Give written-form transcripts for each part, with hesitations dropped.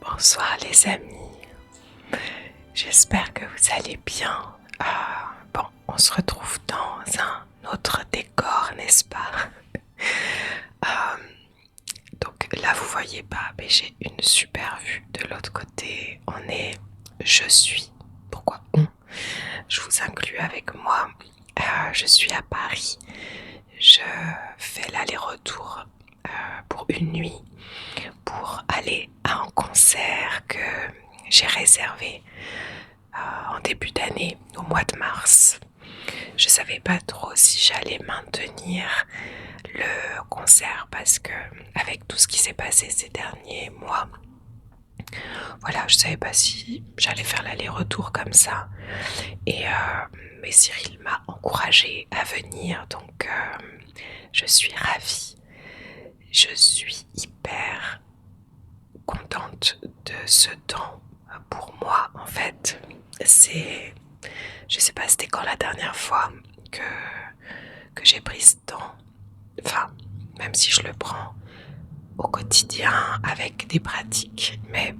Bonsoir les amis, j'espère que vous allez bien. Bon, on se retrouve dans un autre décor, n'est-ce pas? Euh, donc là vous voyez pas, mais j'ai une super vue de l'autre côté. Je suis, pourquoi on? Je vous inclus avec moi. Je suis à Paris. Je fais l'aller-retour pour une nuit pour aller à un concert que j'ai réservé en début d'année, au mois de mars. Je savais pas trop si j'allais maintenir le concert parce que avec tout ce qui s'est passé ces derniers mois, voilà, je savais pas si j'allais faire l'aller-retour comme ça. Mais Cyril m'a encouragée à venir, donc je suis ravie. Je suis hyper contente de ce temps pour moi. En fait, je sais pas, c'était quand la dernière fois que, que j'ai pris ce temps. Enfin, même si je le prends au quotidien avec des pratiques, mais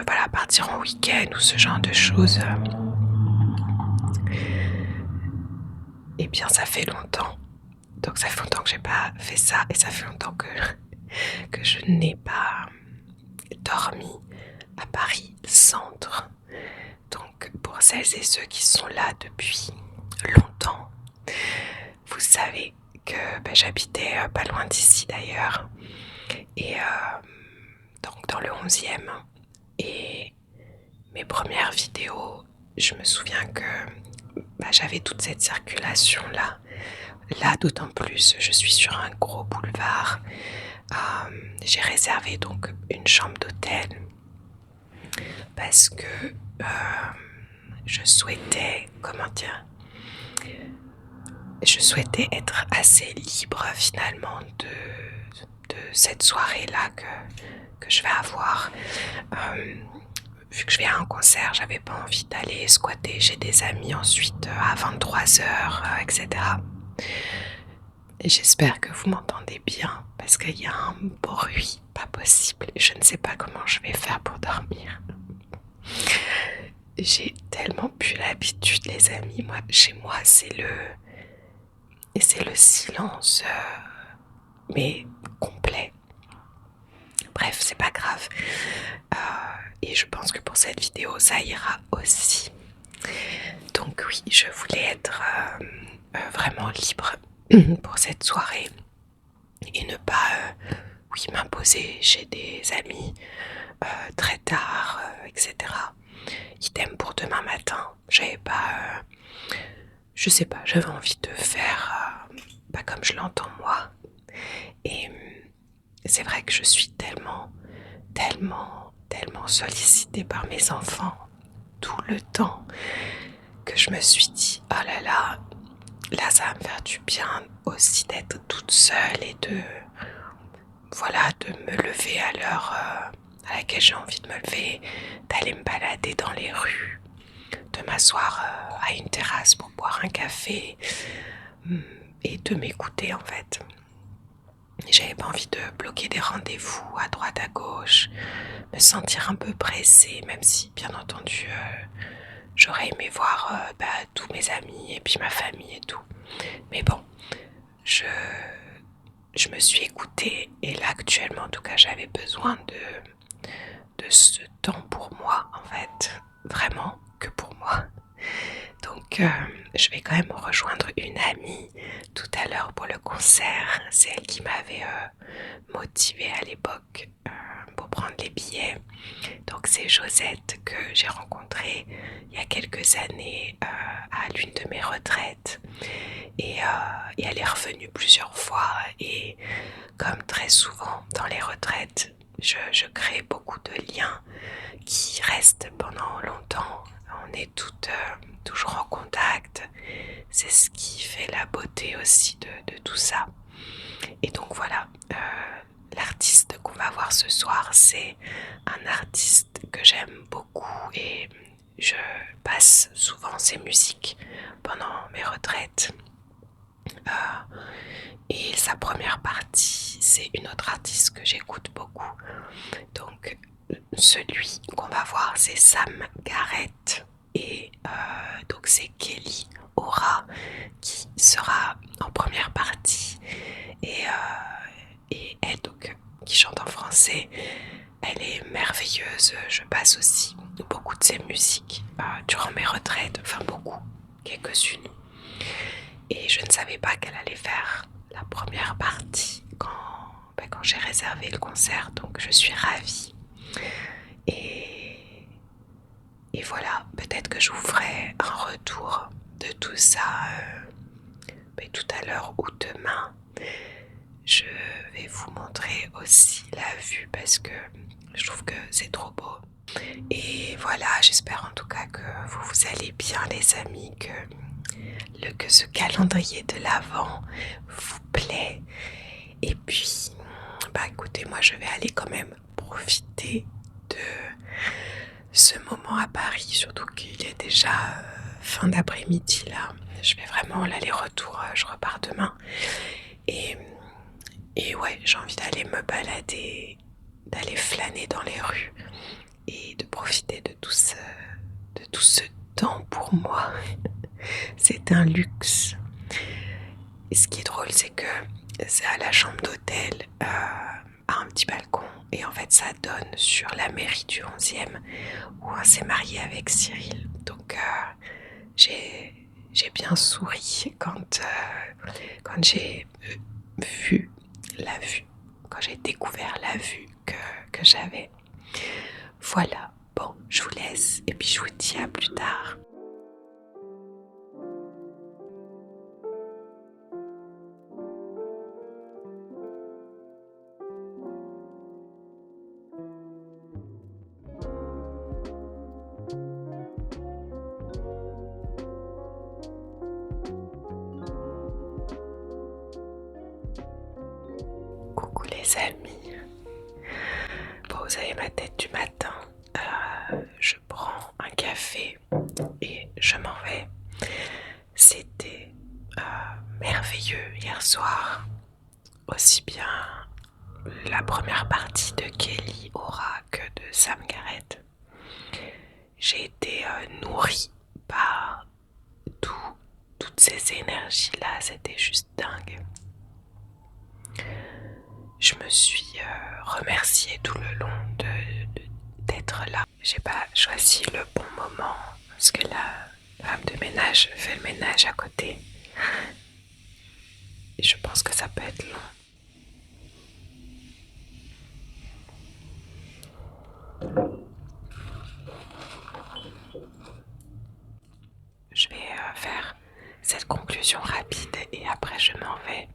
voilà, partir en week-end ou ce genre de choses, eh bien, ça fait longtemps. Donc, ça fait longtemps que j'ai pas fait ça et ça fait longtemps que je n'ai pas dormi à Paris Centre. Donc, pour celles et ceux qui sont là depuis longtemps, vous savez que j'habitais pas loin d'ici d'ailleurs, et donc dans le 11e. Et mes premières vidéos, je me souviens que j'avais toute cette circulation là. Là, d'autant plus, je suis sur un gros boulevard. J'ai réservé donc une chambre d'hôtel parce que je souhaitais, comment dire, je souhaitais être assez libre finalement de cette soirée-là que je vais avoir. Vu que je vais à un concert, j'avais pas envie d'aller squatter chez des amis ensuite à 23h, etc. Et j'espère que vous m'entendez bien parce qu'il y a un bruit pas possible. Je ne sais pas comment je vais faire pour dormir. J'ai tellement plus l'habitude, les amis. Moi, chez moi, c'est le silence, mais complet. Bref, c'est pas grave. Et je pense que pour cette vidéo, ça ira aussi. Donc oui, je voulais être vraiment libre pour cette soirée et ne pas m'imposer chez des amis très tard, etc. Idem pour demain matin. J'avais pas, je sais pas, j'avais envie de faire pas comme je l'entends moi. Et c'est vrai que je suis tellement sollicitée par mes enfants tout le temps que je me suis dit, oh là ça va me faire du bien aussi d'être toute seule et de me lever à l'heure à laquelle j'ai envie de me lever, d'aller me balader dans les rues, de m'asseoir à une terrasse pour boire un café et de m'écouter en fait. J'avais pas envie de bloquer des rendez-vous à droite à gauche, me sentir un peu pressée, même si bien entendu j'aurais aimé voir tous mes amis et puis ma famille et tout. Mais bon, je me suis écoutée et là actuellement en tout cas j'avais besoin de ce temps pour moi en fait, vraiment que pour moi. Donc je vais quand même rejoindre une amie tout à l'heure pour le concert. C'est elle qui m'avait motivée à l'époque pour prendre les billets. Donc c'est Josette que j'ai rencontrée il y a quelques années à l'une de mes retraites. Et elle est revenue plusieurs fois. Et comme très souvent dans les retraites, je crée beaucoup de liens qui restent pendant longtemps. On est toutes toujours en contact. C'est ce qui fait la beauté aussi de tout ça. Et donc voilà, l'artiste qu'on va voir ce soir, c'est un artiste que j'aime beaucoup et je passe souvent ses musiques pendant mes retraites. Et sa première partie, c'est une autre artiste que j'écoute beaucoup. Donc celui qu'on va voir, c'est Sam Garrett. Et donc c'est Kelly Aura qui sera en première partie. Et elle, donc, qui chante en français, elle est merveilleuse. Je passe aussi beaucoup de ses musiques durant mes retraites, enfin beaucoup, quelques-unes. Et je ne savais pas qu'elle allait faire la première partie quand j'ai réservé le concert, donc je suis ravie. Et, et voilà, peut-être que je vous ferai un retour de tout ça tout à l'heure ou demain. Je vais vous montrer aussi la vue parce que je trouve que c'est trop beau. Et voilà, j'espère en tout cas que vous allez bien les amis, que ce calendrier de l'Avent vous plaît. Et puis, écoutez, moi je vais aller quand même profiter de ce moment à Paris, surtout qu'il est déjà fin d'après-midi là. Je vais vraiment l'aller-retour, je repars demain. Et ouais, j'ai envie d'aller me balader, d'aller flâner dans les rues et de profiter de tout ce temps pour moi. C'est un luxe. Et ce qui est drôle, c'est que c'est à la chambre d'hôtel, à un petit balcon. Et en fait, ça donne sur la mairie du 11e où on s'est marié avec Cyril. Donc, j'ai bien souri quand j'ai vu la vue, quand j'ai découvert la vue que j'avais. Voilà, bon, je vous laisse et puis je vous dis à plus tard. Coucou les amis. Bon, vous avez ma tête du matin. Je prends un café et je m'en vais. C'était merveilleux hier soir. Aussi bien la première partie de Kelly Aura que de Sam Garrett. J'ai été nourrie par toutes ces énergies-là. C'était juste dingue. Je me suis remerciée tout le long d'être là. J'ai pas choisi le bon moment parce que la femme de ménage fait le ménage à côté. Et je pense que ça peut être long. Je vais faire cette conclusion rapide et après je m'en vais.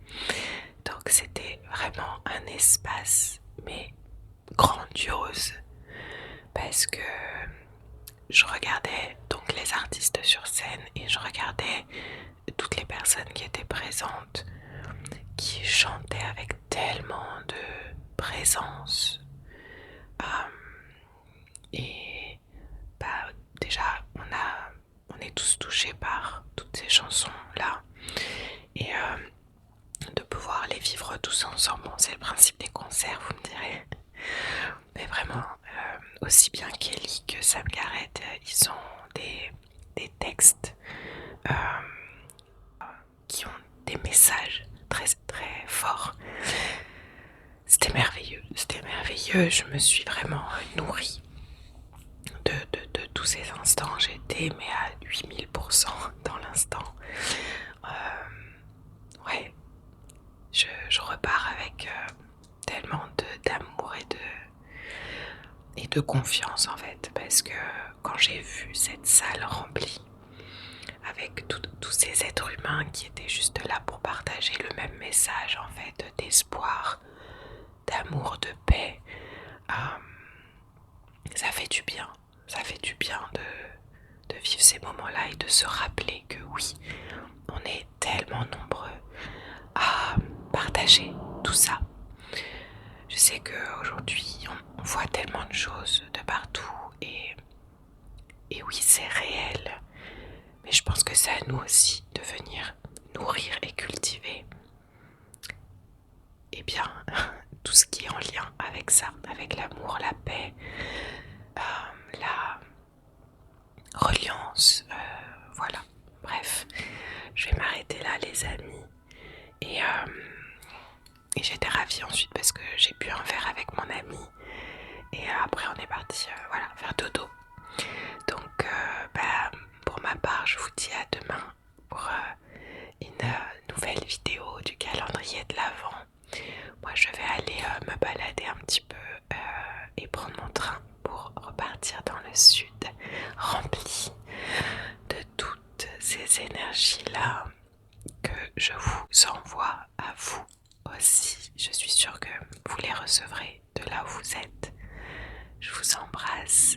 Donc c'était vraiment un espace mais grandiose parce que je regardais donc les artistes sur scène et je regardais toutes les personnes qui étaient présentes qui chantaient avec tellement de présence. Et déjà on est tous touchés par toutes ces chansons là et de pouvoir les vivre tous ensemble. Bon, c'est le principe des concerts, vous me direz. Mais vraiment, aussi bien Kelly que Sam Garrett, ils ont des textes qui ont des messages très très forts. C'était merveilleux, c'était merveilleux. Je me suis vraiment nourrie de tous ces instants. J'étais mais à 8000% dans l'instant. Ouais, je repars avec tellement d'amour et de confiance en fait, parce que quand j'ai vu cette salle remplie avec tous ces êtres humains qui étaient juste là pour partager le même message en fait, d'espoir, d'amour, de paix, ça fait du bien. Ça fait du bien de vivre ces moments-là et de se rappeler que oui, on est tellement nombreux à partager tout ça. Je sais qu'aujourd'hui, on voit tellement de choses de partout et oui, c'est réel. Mais je pense que c'est à nous aussi de venir nourrir et cultiver tout ce qui est en lien avec avec ça, avec l'amour, la paix, la reliance, voilà. Bref, je vais m'arrêter là les amis. Et j'étais ravie ensuite parce que j'ai bu un verre avec mon ami. Et après on est parti voilà, faire dodo. Donc pour ma part je vous dis à demain pour une nouvelle vidéo du calendrier de l'Avent. Moi je vais aller me balader un petit peu et prendre mon train pour repartir dans le sud, rempli de toutes ces énergies-là que je vous envoie à vous aussi. Je suis sûre que vous les recevrez de là où vous êtes. Je vous embrasse